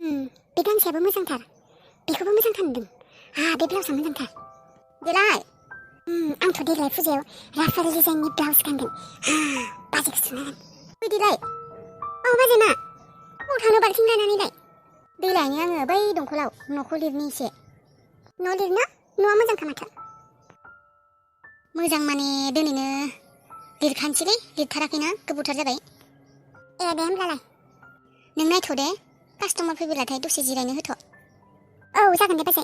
बे गांसेयाबो मोजांथार बेखौबो मोजांथार नुदों बे ब्लाउसआ मोजांथार देलाय आंथ' देग्लाय फुजायाव राफेल डिजाइननि ब्लाउस गानगोन बाजैखौ सुनांगोन फै देलाय बाजै मा बबाव थांनो बाल्थिं लानानैलाय दै लायनो आङो बै दंखलाव न'खौ लिरनो एसे न' लिरनो न'आ मोजांखा माथो मोजां माने दिनैनो लिरखानोसैलै लिरथाराखैना गोबावथार जाबाय दे होमब्लालाय नों नायथ' दे कास्टमार फैब्लाथाय दसे जिरायनो होथ' जागोन दे बाजै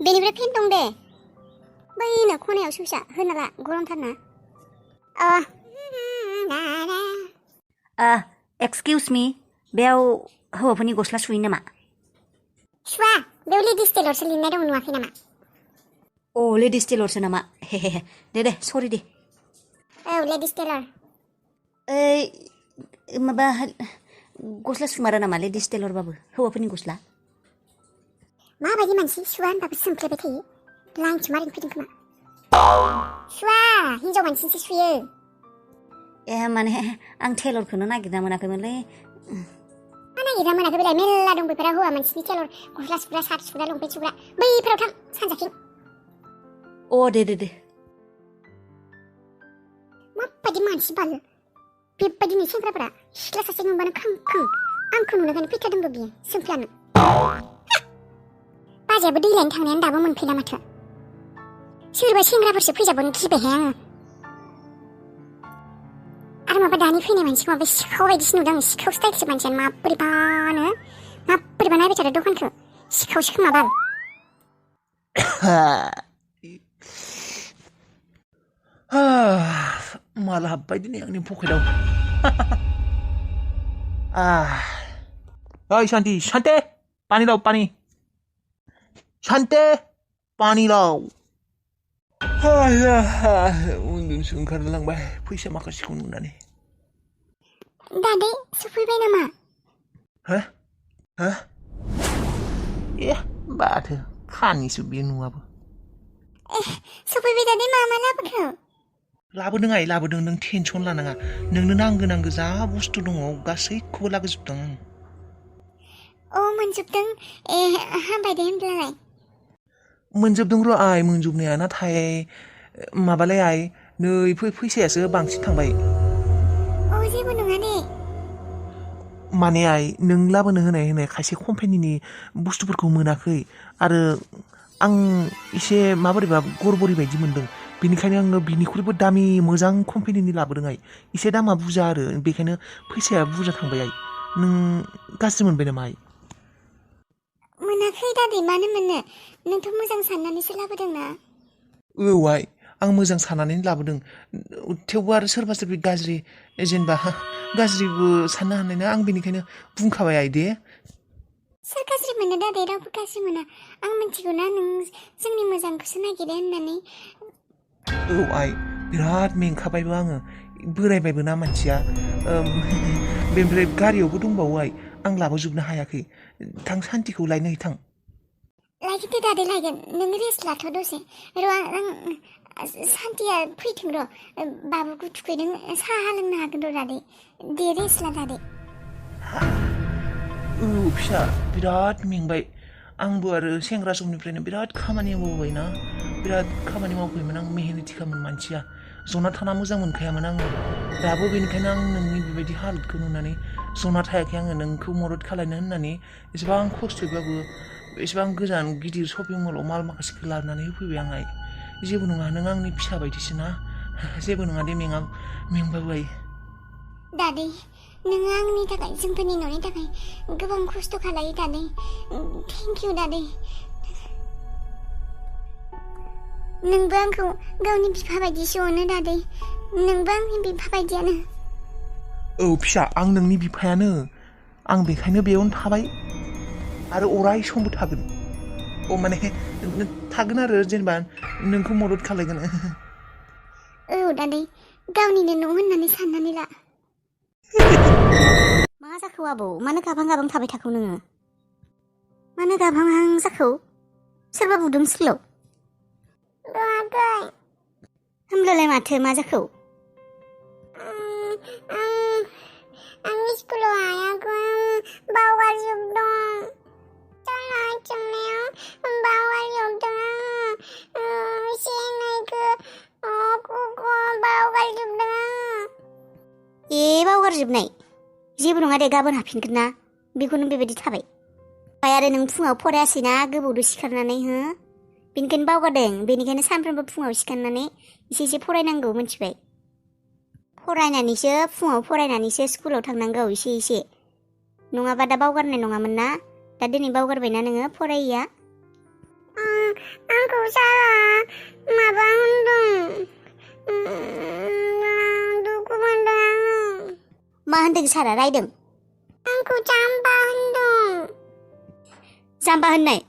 बेनिफ्राय फेन दं दे बैनो खनायाव सुइसा होना ला गरमथारना एक्सकिउज मी बेयाव हौवाफोरनि गस्ला सुयो नामा सुवा बेयाव लेडिस टेलरसो लिरनाय दं नुवाखै नामा लेडिस टेलरसो नामा दे सरि दे लेडिस टेलर माबा गस्ला सुमारा नामा लेडिस टेलरबाबो हौवाफोरनि गस्ला माबायदि मानसि सुवा होनबाबो सोंफ्लेबाय थायो लाइनसो मारिनो फैदों खोमा सुवा हिन्जाव मानसिसो सुयो माने आं टेलरखौनो नागिरना मोनाखैमोनलै मा नागिरना मोनाखै बेलाय मेरला दं बेफोरा हौवा मानसिनि टेलर गस्ला सुग्रा सार्ट सुग्रा लंपेन्ट सुग्रा बैफोराव थां सानजाखिं दे माबायदि मानसि बाल बेबायदिनो सेंग्राफोरा सिख्ला सासे नुबानो खां आंखौ नुनायखायनो फैथारदोंबो बियो सोंफ्लानो बाजैयाबो दै लायनो थांनायानो दाबो मोनफैना माथो सोरबा सेंग्राफोरसो फैजाबावनो गिबायहाय आङो आरो माबा दानि फैनाय मानसिखौ माबा सिखाव बायदिसो नुदों आं सिखाव स्टाइलसो मानसियानो माबोरैबा नायबाय थादों दखानखौ सिखावसो खोमा बाल माला हाबबाय दिनै आंनि पकेटाव ओइ शान्ति पानी लाओ पानी शान्ति पानी लाओ उन्दुनोसो ओंखारलांबाय फैसा माखासेखौ नुनानै दादै सफैबाय नामा बाथो खानिसो बे नुवाबो सफैबाय दादै मा लाबोखो लाबोदों नों टेनसन लानाङा नोंनो नांगौ जा बुस्थु दङ गासैखौबो लाबोजोबदों आं मोनजोबदों हामबाय दे होनब्लालाय मोनजोबदों र' आइ मोनजोबनाया नाथाय माबालाय आइ नै फैसायासो बांसिन थांबाय जेबो नङा दे माने आइ नों लाबोनो होनाय खायसे कम्पानिनि बुस्थुफोरखौ मोनाखै आरो आं एसे माबोरैबा गरबरि बायदि मोनदों बेनिखायनो आङो बिनिख्रुइबो दामि मोजां कम्पानिनि लाबोदों आइ एसे दामा बुरजा आरो बेखायनो फैसाया बुरजा थांबाय आइ नों गाज्रि मोनबाय नामा आइ मोनाखै दादै मानो मोननो नोंथ' मोजां साननानैसो लाबोदोंना आइ आं मोजां साननानै लाबोदों थेवबो आरो सोरबा गाज्रि जेनेबा गाज्रिबो साननो हानाय ना आं बेनिखायनो बुंखाबाय आइ दे सोर गाज्रि मोनो दादै रावबो गाज्रि मोना आं मिथिगौ ना नों जोंनि मोजांखौसो नागिरो होननानै आइ बिराद मेंखाबायबो आङो बोरायबायबो ना मानसिया बेनिफ्राय गारियावबो दंबावो आइ आं लाबोजोबनो हायाखै थां सान्तिखौ लायनो थां लायगोन दे दादै लायगोन नों रेस्ट लाथ' दसे र' आं सान्तिया फैथों र' बाबुखौ थुखैदों साहा लोंनो हागोन र' दादै दे रेस्ट ला दादै फिसा बिराद मेंबाय आंबो आरो सेंग्रा समनिफ्रायनो बिराद खामानि मावबायना बिराद खामानि मावफैयोमोन आं मेहनतिखामोन मानसिया जना थाना मोजां मोनखायामोन आङो दाबो बेनिखायनो आं नोंनि बेबायदि हालोदखौ नुनानै जना थायाखै आङो नोंखौ मदद खालायनो होननानै एसेबां खस्थ'यैबाबो एसेबां गोजान गिदिर शपिं मलाव माल माखासेखौ लाबोनानै होफैबाय आं आइ जेबो नङा नों आंनि फिसा बायदिसो ना जेबो नङा दे मेंबाबो आइ दादै नोङो आंनि थाखाय जोंफोरनि न'नि थाखाय गोबां खस्थ' खालायो दादै थेंक इउ दादै नोंबो आंखौ गावनि बिफा बायदिसो अनो दादै नोंबो आंनि बिफा बायदियानो फिसा आं नोंनि बिफायानो आं बेखायनो बेयावनो थाबाय आरो अराय समबो थागोन माने थागोन आरो जेनेबा नोंखौ मदद खालायगोन दादै गावनिनो न' होननानै साननानै ला मा जाखो आबौ मानो गाबां थाबाय थाखो नोङो मानो गाबहां जाखो सोरबा बुदों स्कुलाव होमब्लालाय माथो मा जाखो आं स्कुलाव हायाखै बावगारजोबदों गारजोबनाय जेबो नङा दे गाबोन हाफिनगोन ना बेखौनो बेबायदि थाबाय ओमफ्राय आरो नों फुङाव फरायासैना गोबावदो सिखारनानै हो बेनिखायनो बावगारदों बेनिखायनो सानफ्रोमबो फुङाव सिखारनानै एसे फरायनांगौ मिथिबाय फुङाव फरायनानैसो स्कुलाव थांनांगौ एसे नङाबा दा बावगारनाय नङामोन ना दा दिनै बावगारबायना नोङो फरायैया आंखौ सारा माबा होनदों दुखु मोनदों आङो मा होनदों सारा रायदों आंखौ जाम्बा होनदों जाम्बा होननाय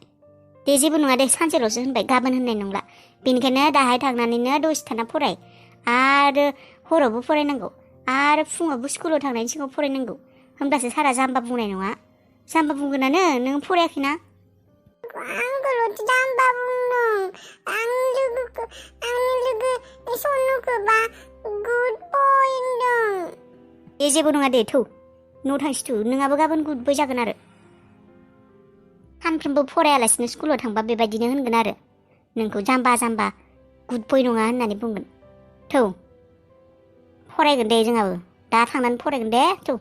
दे जेबो नङा दे सानसेल'सो होनबाय गाबोन होननाय नंला बेनिखायनो दाहाय थांनानैनो दसे थाना फराय आरो हरावबो फरायनांगौ आरो फुङावबो स्कुलाव थांनायनि सिगाङाव फरायनांगौ होमब्लासो सारा जाम्बा बुंनाय नङा जाम्बा बुंगोनानो नों फरायाखैना आंखौल'सो जाम्बा बुंदों आंनि लोगो सनुखौबा गुड बय होनदों दे जेबो नङा दे थौ न' थांसै थौ नोंहाबो गाबोन गुड बय जागोन आरो सानफ्रोमबो फरायालासिनो स्कुलाव थांबा बेबायदिनो होनगोन आरो नोंखौ जाम्बा गुड बय नङा होननानै बुंगोन थौ फरायगोन दे जोंहाबो दा थांनानै फरायगोन दे थौ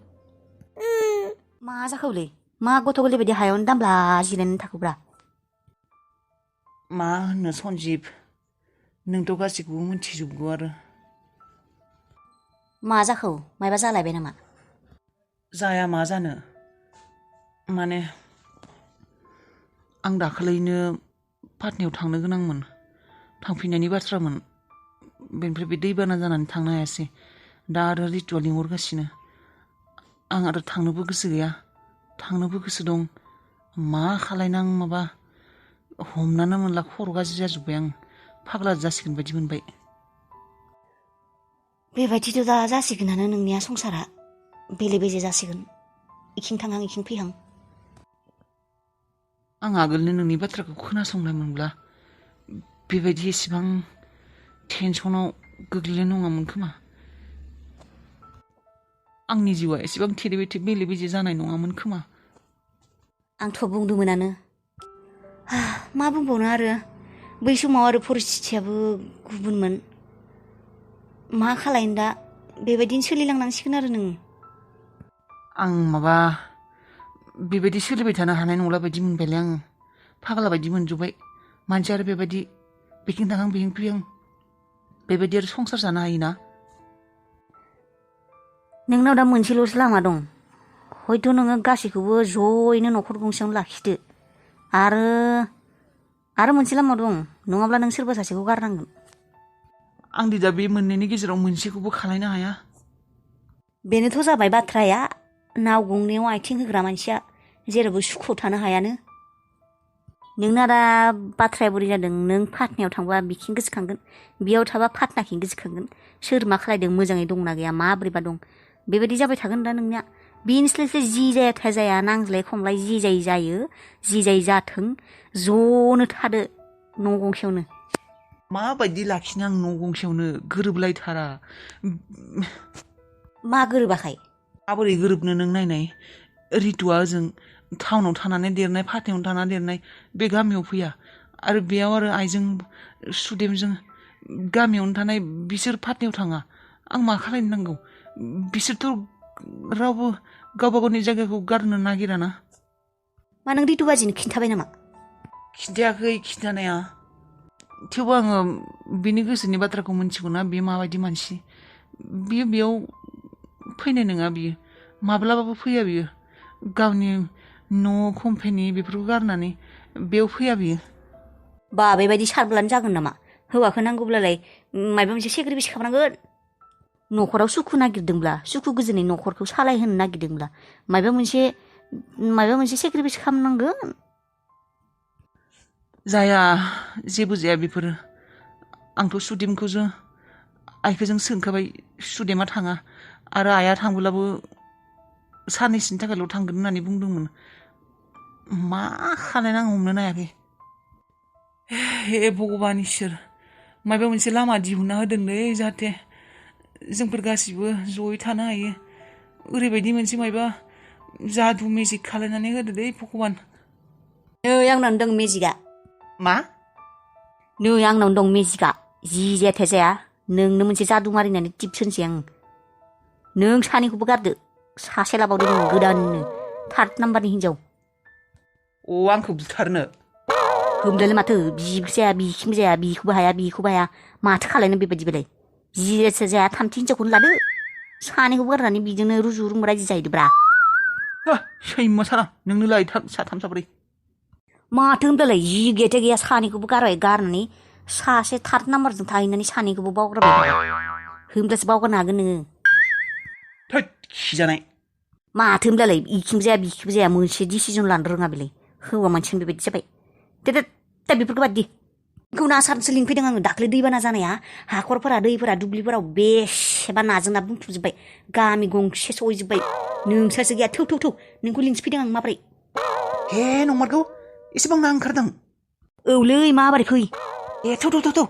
मा जाखौलै मा गथ' गोरलै बायदि हायावनो दामब्ला जिरायनानै थाखोब्रा मा होननो सन्जिब नोंथ' गासैखौबो मिथिजोबगौ आरो मा जाखौ मायबा जालायबाय नामा जाया मा जानो माने आं दाखालैनो पाटनायाव थांनो गोनांमोन थांफिननायनि बाथ्रामोन बेनिफ्राय बे दैबाना जानानै थांनो हायासै दा आरो रितुआ लिंहरगासिनो आं आरो थांनोबो गोसो गैया थांनोबो गोसो दं मा खालायनो आं माबा हमनानो मोनला खर' गाज्रि जाजोब्बाय आं फाग्ला जासिगोन बायदि मोनबाय बेबायदिथ' दा जासिगोनानो नोंनिया संसारा बेले बेजे जासिगोन इखिं थांहां इखिं फैहां आं आगोलनो नोंनि बाथ्राखौ खोनासंनाय मोनब्ला बेबायदि एसेबां टेनसनाव गोग्लैनाय नङामोन खोमा आंनि जिउआ एसेबां थेरे बेथे बेले बेजे जानाय नङामोन खोमा आंथ' बुंदोंमोनानो मा बुंबावनो आरो बै समाव आरो परिस्थितियाबो गुबुनमोन मा खालायनो दा बेबायदिनो सोलिलांनांसिगोन आरो नों आं माबा बेबायदि सोलिबाय थानो हानाय नंला बायदि मोनबायलै आङो फाग्ला बायदि मोनजोब्बाय मानसि आरो बेबायदि बेखिं थांहां बेखिं फैहां बेबायदि आरो संसार जानो हायोना नोंनाव दा मोनसेल'सो लामा दं हयथ' नोङो गासैखौबो ज'यैनो न'खर गंसेयावनो लाखिदो आरो मोनसे लामा दं नङाब्ला नों सोरबा सासेखौ गारनांगोन आंदि दा बे मोननैनि गेजेराव मोनसेखौबो खालायनो हाया बेनोथ' जाबाय बाथ्राया नाव गंनैयाव आथिं होग्रा मानसिया जेरावबो सुखुआव थानो हायानो नोंना दा बाथ्राया बोरै जादों नों पाटनायाव थांबा बिखिं गोसोखांगोन बेयाव थाबा पाटनाखिं गोसोखांगोन सोर मा खालायदों मोजाङै दंना गैया माबोरैबा दं बेबायदि जाबाय थागोन दा नोंनिया बिनिस्लायस्लाय जि जायाथाय जाया नांज्लाय खमलाय जि जायो जि जायो जाथों ज'नो थादो न' गंसेयावनो माबायदि लाखिनो आं न' गंसेयावनो गोरोबलायथारा मा गोरोबाखै माबोरै गोरोबनो नों नायनाय रितुआ ओजों टाउनाव थानानै देरनाय पाटनायावनो थानानै देरनाय बे गामियाव फैया आरो बेयाव आरो आइजों सुदेमजों गामियावनो थानाय बिसोर पाटनायाव थाङा आं मा खालायनो नांगौ बिसोरथ' रावबो गावबा गावनि जायगाखौ गारनो नागिराना मा नों रितु बाजिनो खिन्थाबाय नामा खिन्थायाखै खिन्थानाया थेवबो आङो बिनि गोसोनि बाथ्राखौ मिन्थिगौना बे माबायदि मानसि बियो बेयाव फैनाय नङा बियो माब्लाबाबो फैया बियो गावनि न' कम्पानि बेफोरखौ गारनानै बेयाव फैया बियो बा बेबायदि सारब्लानो जागोन नामा हौवाखौ नांगौब्लालाय माबा मोनसे सेक्रिफाइस खालामनांगोन न'खराव सुखु नागिरदोंब्ला सुखु गोजोनै न'खरखौ सालायहोनो नागिरदोंब्ला माबा मोनसे सेक्रिफाइस खालामनांगोन जाया जेबो जाया बेफोरो आंथ' सुदेमखौसो आइखौजों सोंखाबाय सुदेमा थाङा आरो आइया थांब्लाबो साननैसोनि थाखायल' थांगोन होननानै बुंदोंमोन मा खालायनो आं हमनो हायाखै हे भगबान इसोर माबा मोनसे लामा दिहुनना होदोंलै जाहाथे जोंफोर गासिबो जयै थानो हायो ओरैबायदि मोनसे माबा जादु मेजिक खालायनानै होदोलै भगबान नै आंनाव दं मेजिकआ मा नै आंनाव दं मेजिकआ जि जायाथाय जाया नोंनो मोनसे जादु मारिनानै टिप्स होनोसै आं नों सानैखौबो गारदो सासे लाबावदो नों गोदाननो थार्द नाम्बारनि हिनजाव आंखौ बुथारनो होमब्लालाय माथो बिबो जाया बिखिबो जाया बिखौबो हाया माथो खालायनो बेबायदिबालाय जिरेसो जाया थामथि हिनजावखौनो लादो सानैखौबो गारनानै बिजोंनो रुजु रुमु रायजो जाहैदोब्रा सैमा साना नोंनोलाय साथाम साब्रै माथो होमब्लालाय जि गेटे गैया सानैखौबो गारनानै सासे थार्द नाम्बारजों थाहैनानै सानैखौबो बावगारबाय होमब्लासो बावगारनो हागोन नोङो थोद खिजानाय माथो होमब्लालाय इखिबो जाया बिखिबो जाया मोनसे डिसिजन लानो रोङा बेलाय हौवा मानसिजों बेबायदि जाबाय दा बेफोरखौ बाददि बेखौनो आसारसो लिंफैदों आङो दाख्लै दैबाना जानाया हाखरफोरा दैफोरा दुब्लिफोराव बेसेबा नाजों ना बुंफबजोब्बाय गामि गंसे सहैजोब्बाय नोंसोरसो गैया थौ नोंखौ लिंसो फैदों आं माब्रै हे नंमारगौ एसेबां ना ओंखारदों औलै माबोरै फै थौ